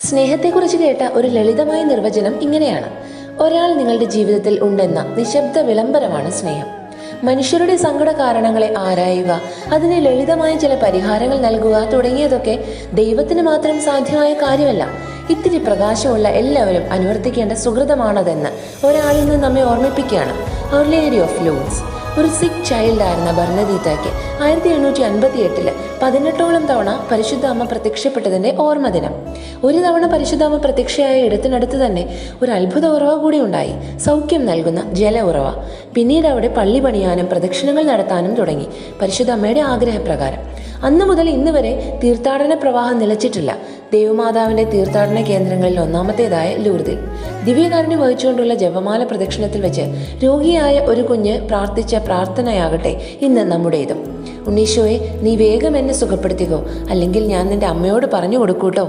സ്നേഹത്തെക്കുറിച്ച് കേട്ട ഒരു ലളിതമായ നിർവചനം ഇങ്ങനെയാണ്: ഒരാൾ നിങ്ങളുടെ ജീവിതത്തിൽ ഉണ്ടെന്ന നിശബ്ദ വിളംബരമാണ് സ്നേഹം. മനുഷ്യരുടെ സങ്കട കാരണങ്ങളെ ആരായുക, അതിന് ലളിതമായ ചില പരിഹാരങ്ങൾ നൽകുക തുടങ്ങിയതൊക്കെ ദൈവത്തിന് മാത്രം സാധ്യമായ കാര്യമല്ല. ഇത്തിരി പ്രകാശമുള്ള എല്ലാവരും അനുവർത്തിക്കേണ്ട സുഹൃതമാണതെന്ന് ഒരാളിൽ നിന്ന് നമ്മെ ഓർമ്മിപ്പിക്കുകയാണ് അവർ ലേഡി ഓഫ് ലൂർഡ്സ്. ഒരു സിക്ക് ചൈൽഡായിരുന്ന ബർണദീത്തയ്ക്ക് 1858 18ഓളം തവണ പരിശുദ്ധ അമ്മ പ്രത്യക്ഷപ്പെട്ടതിന്റെ ഓർമ്മ ദിനം. ഒരു തവണ പരിശുദ്ധ അമ്മ പ്രത്യക്ഷയായ ഇടത്തിനടുത്ത് തന്നെ ഒരു അത്ഭുത ഉറവ കൂടി ഉണ്ടായി, സൗഖ്യം നൽകുന്ന ജല ഉറവ. പിന്നീട് അവിടെ പള്ളി പണിയാനും പ്രദക്ഷിണങ്ങൾ നടത്താനും തുടങ്ങി, പരിശുദ്ധ അമ്മയുടെ ആഗ്രഹപ്രകാരം. അന്നു മുതൽ ഇന്ന് വരെ തീർത്ഥാടന പ്രവാഹം നിലച്ചിട്ടില്ല. ദേവമാതാവിന്റെ തീർത്ഥാടന കേന്ദ്രങ്ങളിൽ ഒന്നാമത്തേതായ ലൂർദിൽ ദിവ്യകാരുണ്യം വഹിച്ചുകൊണ്ടുള്ള ജപമാല പ്രദക്ഷിണത്തിൽ വെച്ച് രോഗിയായ ഒരു കുഞ്ഞ് പ്രാർത്ഥിച്ച പ്രാർത്ഥനയാകട്ടെ ഇന്ന് നമ്മുടേതും. ഉണ്ണീശോയെ, നീ വേഗം എന്നെ സുഖപ്പെടുത്തിക്കോ, അല്ലെങ്കിൽ ഞാൻ നിന്റെ അമ്മയോട് പറഞ്ഞു കൊടുക്കൂട്ടോ.